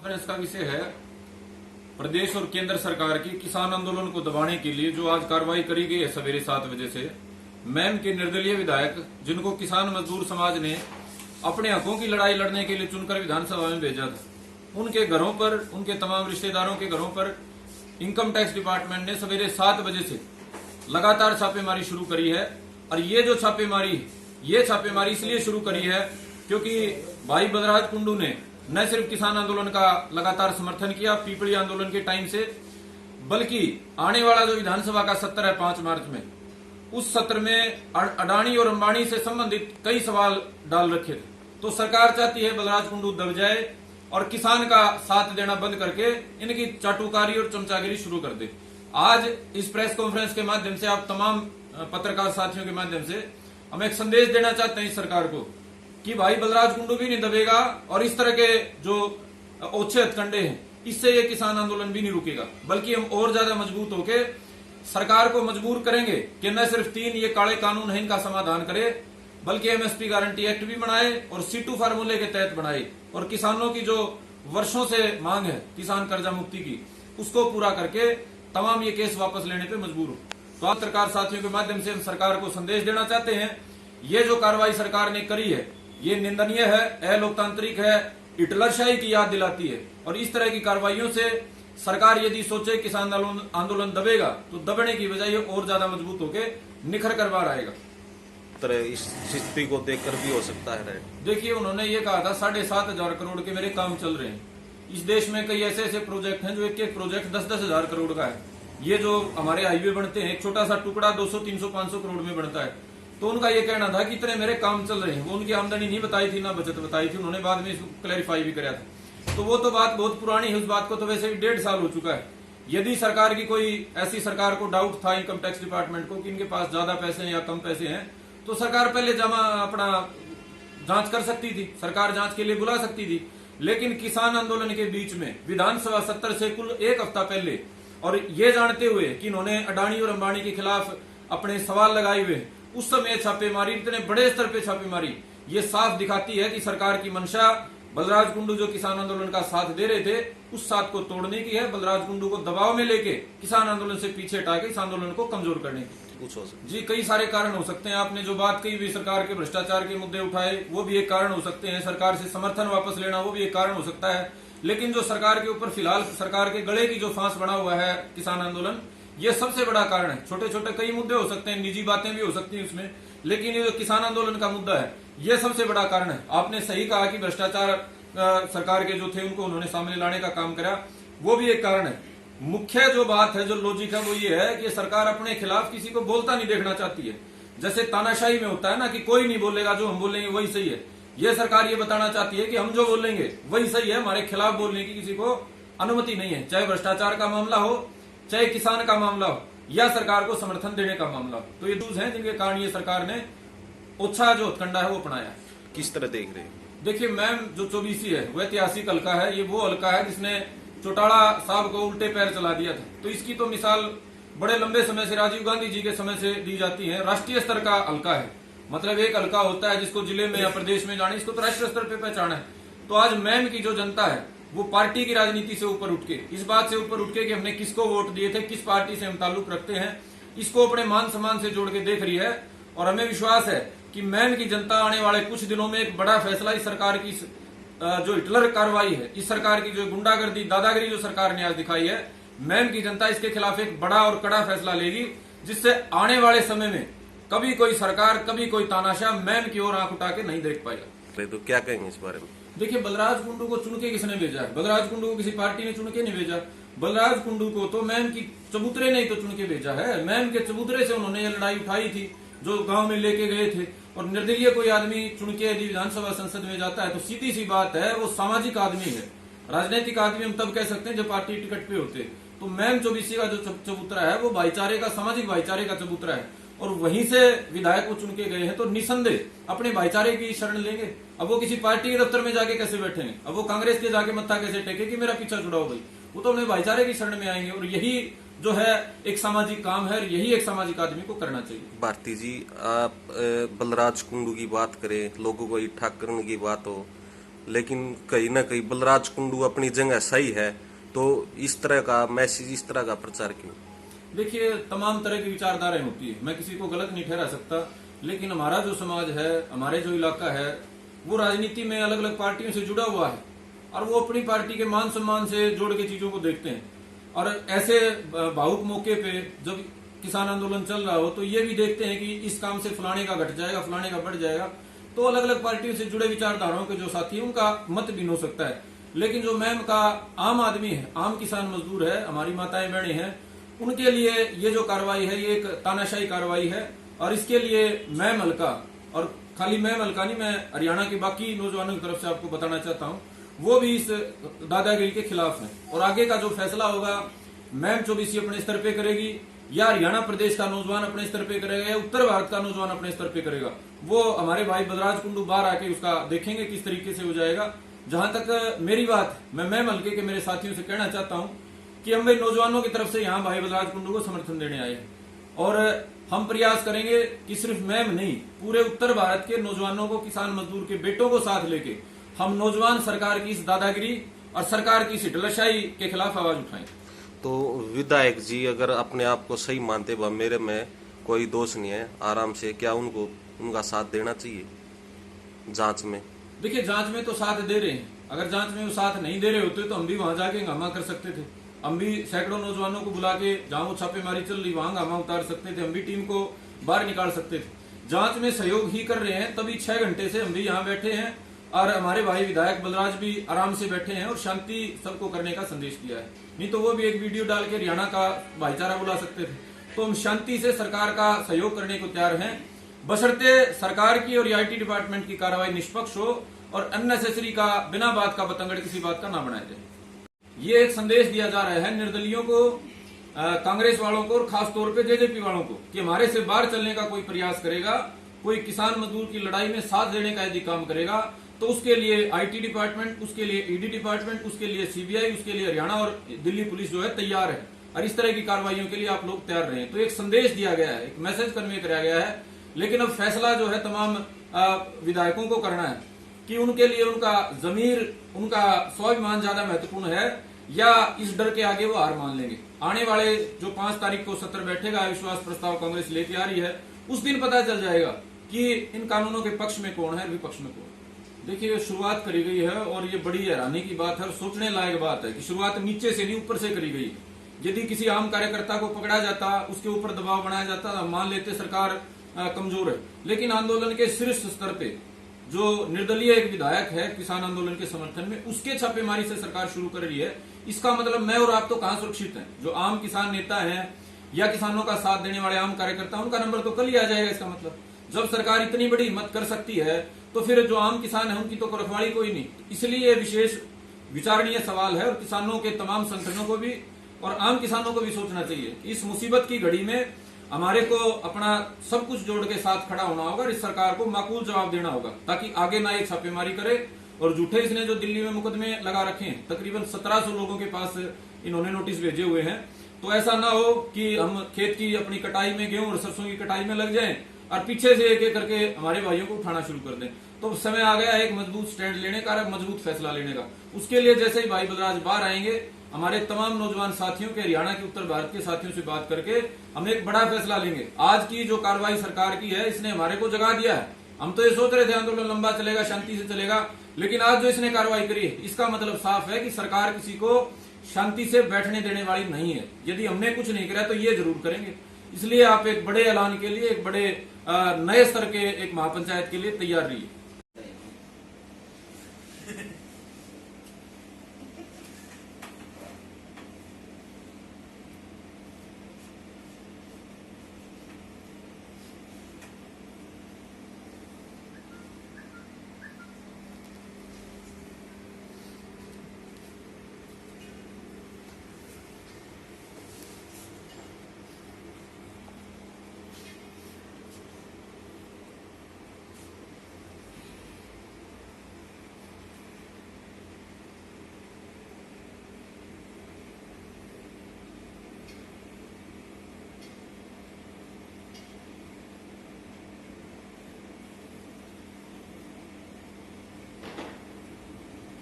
कांग्रेस का विषय है प्रदेश और केंद्र सरकार की किसान आंदोलन को दबाने के लिए जो आज कार्रवाई करी गई है सवेरे 7 बजे से। मैम के निर्दलीय विधायक जिनको किसान मजदूर समाज ने अपने हकों की लड़ाई लड़ने के लिए चुनकर विधानसभा में भेजा था, उनके घरों पर, उनके तमाम रिश्तेदारों के घरों पर इनकम टैक्स डिपार्टमेंट ने सवेरे 7 बजे से लगातार छापेमारी शुरू करी है। और ये जो छापेमारी इसलिए शुरू करी है क्योंकि भाई बलराज कुंडू ने न सिर्फ किसान आंदोलन का लगातार समर्थन किया पीपली आंदोलन के टाइम से, बल्कि आने वाला जो विधानसभा का सत्र है 5 मार्च में, उस सत्र में अडानी और अंबानी से संबंधित कई सवाल डाल रखे थे। तो सरकार चाहती है बलराज कुंडू दब जाए और किसान का साथ देना बंद करके इनकी चाटुकारी और चमचागिरी शुरू कर दे। आज इस प्रेस कॉन्फ्रेंस के माध्यम से आप तमाम पत्रकार साथियों के माध्यम से हम एक संदेश देना चाहते हैं इस सरकार को कि भाई बलराज कुंडू भी नहीं दबेगा और इस तरह के जो ओछे हथकंडे हैं इससे ये किसान आंदोलन भी नहीं रुकेगा, बल्कि हम और ज्यादा मजबूत होके सरकार को मजबूर करेंगे कि न सिर्फ 3 ये काले कानून है इनका समाधान करे, बल्कि एमएसपी गारंटी एक्ट भी बनाए और C2 फार्मूले के तहत बनाए और किसानों की जो वर्षों से मांग है किसान कर्जा मुक्ति की उसको पूरा करके तमाम ये केस वापस लेने पे मजबूर हो। तो आप पत्रकार साथियों के माध्यम से हम सरकार को संदेश देना चाहते हैं, ये जो कार्रवाई सरकार ने करी है ये निंदनीय है, अलोकतांत्रिक है, हिटलरशाही की याद दिलाती है। और इस तरह की कार्रवाइयों से सरकार यदि सोचे किसान आंदोलन दबेगा तो दबने की बजाय और ज्यादा मजबूत होकर निखर कर बाहर आएगा। इस स्थिति को देखकर भी हो सकता है। देखिए, उन्होंने ये कहा था 7,500 करोड़ के मेरे काम चल रहे हैं। इस देश में कई ऐसे ऐसे प्रोजेक्ट हैं जो एक प्रोजेक्ट 10-10 हजार करोड़ का है। ये जो हमारे हाईवे बनते हैं एक छोटा सा टुकड़ा 200, 300, 500 करोड़ में बनता है। तो उनका ये कहना था कि इतने मेरे काम चल रहे हैं। वो उनकी आमदनी नहीं बताई थी ना बचत बताई थी, उन्होंने बाद में इसको क्लैरिफाई भी कराया था। तो वो तो बात बहुत पुरानी है, उस बात को तो वैसे भी 1.5 साल हो चुका है। यदि सरकार की कोई ऐसी सरकार को डाउट था इनकम टैक्स डिपार्टमेंट को कि इनके पास ज्यादा पैसे हैं या कम पैसे हैं, तो सरकार पहले अपना जांच कर सकती थी, सरकार जांच के लिए बुला सकती थी। लेकिन किसान आंदोलन के बीच में विधानसभा सत्र से कुल 1 हफ्ता पहले, और ये जानते हुए कि इन्होंने अडानी और अंबानी के खिलाफ अपने सवाल लगाए हुए, उस समय छापेमारी, इतने बड़े स्तर पे छापेमारी, ये साफ दिखाती है कि सरकार की मंशा बलराज कुंडू जो किसान आंदोलन का साथ दे रहे थे उस साथ को तोड़ने की है, बलराज कुंडू को दबाव में लेके किसान आंदोलन से पीछे हटा के इस आंदोलन को कमजोर करने की। कुछ हो सकता जी, कई सारे कारण हो सकते हैं। आपने जो बात कही भी सरकार के भ्रष्टाचार के मुद्दे उठाए वो भी एक कारण हो सकते हैं, सरकार से समर्थन वापस लेना वो भी एक कारण हो सकता है। लेकिन जो सरकार के ऊपर फिलहाल सरकार के गले की जो फांस बना हुआ है किसान आंदोलन, ये सबसे बड़ा कारण है। छोटे छोटे कई मुद्दे हो सकते हैं, निजी बातें भी हो सकती हैं उसमें, लेकिन ये जो किसान आंदोलन का मुद्दा है ये सबसे बड़ा कारण है। आपने सही कहा कि भ्रष्टाचार सरकार के जो थे उनको उन्होंने सामने लाने का काम करा, वो भी एक कारण है। मुख्य जो बात है, जो लॉजिक है, वो ये है कि सरकार अपने खिलाफ किसी को बोलता नहीं देखना चाहती है। जैसे तानाशाही में होता है ना कि कोई नहीं बोलेगा, जो हम बोलेंगे वही सही है। ये सरकार ये बताना चाहती है कि हम जो बोलेंगे वही सही है, हमारे खिलाफ बोलने की किसी को अनुमति नहीं है, चाहे भ्रष्टाचार का मामला हो, चाहे किसान का मामला हो, या सरकार को समर्थन देने का मामला हो। तो ये दूज हैं जिनके कारण ये सरकार ने ओछा जो हथकंडा है वो अपनाया। किस तरह देख रहे हैं? देखिए मैम, जो 24 है वो ऐतिहासिक हल्का है। ये वो हल्का है जिसने चौटाला साहब को उल्टे पैर चला दिया था। तो इसकी तो मिसाल बड़े लंबे समय से राजीव गांधी जी के समय से दी जाती है। राष्ट्रीय स्तर का हल्का है, मतलब एक हल्का होता है जिसको जिले में या प्रदेश में जाने, इसको तो राष्ट्रीय स्तर पे पहचाना है। तो आज मैम की जो जनता है वो पार्टी की राजनीति से ऊपर उठ के, इस बात से ऊपर उठ के कि हमने किसको वोट दिए थे, किस पार्टी से हम ताल्लुक रखते हैं, इसको अपने मान सम्मान से जोड़ के देख रही है। और हमें विश्वास है कि मैम की जनता आने वाले कुछ दिनों में एक बड़ा फैसला इस सरकार की जो हिटलर कार्रवाई है, इस सरकार की जो गुंडागर्दी, दादागिरी जो सरकार ने आज दिखाई है, मैम की जनता इसके खिलाफ एक बड़ा और कड़ा फैसला लेगी, जिससे आने वाले समय में कभी कोई सरकार, कभी कोई तानाशाह मैम की ओर आंख उठा के नहीं देख पाएगा। तो क्या कहेंगे इस बारे में? देखिए, बलराज कुंडू को चुन के किसने भेजा है? बलराज कुंडू को किसी पार्टी ने चुन के नहीं भेजा। बलराज कुंडू को तो मैम की चबूतरे ने ही तो चुन के भेजा है। मैम के चबूतरे से उन्होंने ये लड़ाई उठाई थी जो गांव में लेके गए थे। और निर्दलीय कोई आदमी चुन के यदि विधानसभा संसद में जाता है तो सीधी सी बात है वो सामाजिक आदमी है। राजनीतिक आदमी हम तब कह सकते हैं जब पार्टी टिकट पे होते। तो मैम 24 का जो चबूतरा है वो भाईचारे का, सामाजिक भाईचारे का चबूतरा है। और वहीं से विधायक को चुन के गए हैं तो निसंदेह अपने भाईचारे की शरण लेंगे। अब वो किसी पार्टी के दफ्तर में जाके कैसे बैठेंगे? अब वो कांग्रेस के जाके मत्था कैसे टेके कि मेरा पीछा छुड़ाओ भाई? वो तो अपने भाईचारे की शरण में आएंगे। और यही जो है एक सामाजिक काम है, यही एक सामाजिक आदमी को करना चाहिए। भारती जी, आप बलराज कुंडू की बात करें, लोगों को इकट्ठा करने की बात हो, लेकिन कहीं ना कहीं बलराज कुंडू अपनी जगह सही है, तो इस तरह का मैसेज, इस तरह का प्रचार क्यों? देखिए, तमाम तरह की विचारधाराएं होती है, मैं किसी को गलत नहीं ठहरा सकता, लेकिन हमारा जो समाज है, हमारे जो इलाका है, वो राजनीति में अलग अलग पार्टियों से जुड़ा हुआ है और वो अपनी पार्टी के मान सम्मान से जोड़ के चीजों को देखते हैं। और ऐसे भावुक मौके पे जब किसान आंदोलन चल रहा हो तो ये भी देखते हैं कि इस काम से फलाने का घट जाएगा, फलाने का बढ़ जाएगा। तो अलग अलग पार्टियों से जुड़े विचारधाराओं के जो साथी हैं उनका मत भिन्न हो सकता है, लेकिन जो मैम का आम आदमी है, आम किसान मजदूर है, हमारी माताएं बहनें हैं, उनके लिए ये जो कार्रवाई है ये एक तानाशाही कार्रवाई है। और इसके लिए मैं मलका, और खाली मैं मलका नहीं, मैं हरियाणा के बाकी नौजवानों की तरफ से आपको बताना चाहता हूँ, वो भी इस दादागिरी के खिलाफ हैं। और आगे का जो फैसला होगा मैम चौबीसी अपने स्तर पे करेगी, या हरियाणा प्रदेश का नौजवान अपने स्तर पे करेगा, या उत्तर भारत का नौजवान अपने स्तर पे करेगा, वो हमारे भाई बलराज कुंडू बाहर आके उसका देखेंगे किस तरीके से हो जाएगा। जहां तक मेरी बात, मैं मलके के मेरे साथियों से कहना चाहता हूं कि हम भाई नौजवानों की तरफ से यहाँ भाई बलराज कुंडू को समर्थन देने आए हैं, और हम प्रयास करेंगे कि सिर्फ मैम नहीं, पूरे उत्तर भारत के नौजवानों को, किसान मजदूर के बेटों को साथ लेके हम नौजवान सरकार की इस दादागिरी और सरकार की इस ढिलाशाही के खिलाफ आवाज उठाएं। तो विधायक जी अगर अपने आप को सही मानते, वह मेरे में कोई दोष नहीं है, आराम से, क्या उनको उनका साथ देना चाहिए जांच में? देखिए, जांच में तो साथ दे रहे हैं, अगर जांच में वो साथ नहीं दे रहे होते तो हम भी वहां जाके हंगामा कर सकते थे। हम भी सैकड़ों नौजवानों को बुला के, जहां वो छापेमारी चल रही वहां हंगामा उतार सकते थे, हम भी टीम को बाहर निकाल सकते थे। जांच में सहयोग ही कर रहे हैं, तभी 6 घंटे से हम भी यहाँ बैठे हैं और हमारे भाई विधायक बलराज भी आराम से बैठे हैं और शांति सबको करने का संदेश दिया है। नहीं तो वो भी एक वीडियो डाल के हरियाणा का भाईचारा बुला सकते थे। तो हम शांति से सरकार का सहयोग करने को तैयार हैं, बशर्ते सरकार की और आईटी डिपार्टमेंट की कार्रवाई निष्पक्ष हो और अननेसेसरी का, बिना बात का बतंगड़ किसी बात का ना बनाया जाए। ये एक संदेश दिया जा रहा है निर्दलियों को, कांग्रेस वालों को और खास तौर पे जेजेपी वालों को, कि हमारे से बाहर चलने का कोई प्रयास करेगा, कोई किसान मजदूर की लड़ाई में साथ देने का यदि काम करेगा, तो उसके लिए आईटी डिपार्टमेंट, उसके लिए ईडी डिपार्टमेंट, उसके लिए सीबीआई, उसके लिए हरियाणा और दिल्ली पुलिस जो है तैयार है, और इस तरह की कार्रवाइयों के लिए आप लोग तैयार रहे। तो एक संदेश दिया गया है, एक मैसेज कन्वे कराया गया है, लेकिन अब फैसला जो है तमाम विधायकों को करना है कि उनके लिए उनका जमीर, उनका स्वाभिमान ज्यादा महत्वपूर्ण है या इस डर के आगे वो हार मान लेंगे। आने वाले जो 5 तारीख को सत्र बैठेगा, अविश्वास प्रस्ताव कांग्रेस लेके आ रही है, उस दिन पता चल जाएगा कि इन कानूनों के पक्ष में कौन है, विपक्ष में कौन। देखिए, शुरुआत करी गई है और ये बड़ी हैरानी की बात है और सोचने लायक बात है कि शुरुआत नीचे से नहीं ऊपर से करी गई है। यदि किसी आम कार्यकर्ता को पकड़ा जाता, उसके ऊपर दबाव बनाया जाता, मान लेते सरकार कमजोर है, लेकिन आंदोलन के शीर्ष स्तर पे जो निर्दलीय एक विधायक है किसान आंदोलन के समर्थन में, उसके छापेमारी से सरकार शुरू कर रही है। इसका मतलब मैं और आप तो कहां सुरक्षित हैं? जो आम किसान नेता हैं या किसानों का साथ देने वाले आम कार्यकर्ता, उनका नंबर तो कल ही आ जाएगा। इसका मतलब जब सरकार इतनी बड़ी हिम्मत कर सकती है तो फिर जो आम किसान है उनकी तो रखवाली कोई नहीं। इसलिए ये विशेष विचारणीय सवाल है और किसानों के तमाम संगठनों को भी और आम किसानों को भी सोचना चाहिए कि इस मुसीबत की घड़ी में हमारे को अपना सब कुछ जोड़ के साथ खड़ा होना होगा और इस सरकार को माकूल जवाब देना होगा, ताकि आगे ना एक छापेमारी करे। और झूठे इसने जो दिल्ली में मुकदमे लगा रखे हैं, तकरीबन 1700 लोगों के पास इन्होंने नोटिस भेजे हुए हैं, तो ऐसा ना हो कि हम खेत की अपनी कटाई में, गेहूं और सरसों की कटाई में लग जाएं और पीछे से एक एक करके हमारे भाइयों को उठाना शुरू कर दें। तो समय आ गया एक मजबूत स्टैंड लेने का, मजबूत फैसला लेने का। उसके लिए जैसे ही भाई बलराज बाहर आएंगे, हमारे तमाम नौजवान साथियों के, हरियाणा के, उत्तर भारत के साथियों से बात करके हम एक बड़ा फैसला लेंगे। आज की जो कार्रवाई सरकार की है, इसने हमारे को जगा दिया है। हम तो ये सोच रहे थे आंदोलन लंबा चलेगा, शांति से चलेगा, लेकिन आज जो इसने कार्रवाई करी है, इसका मतलब साफ है कि सरकार किसी को शांति से बैठने देने वाली नहीं है। यदि हमने कुछ नहीं करा तो ये जरूर करेंगे। इसलिए आप एक बड़े ऐलान के लिए, एक बड़े नए स्तर के एक महापंचायत के लिए तैयार रहिए।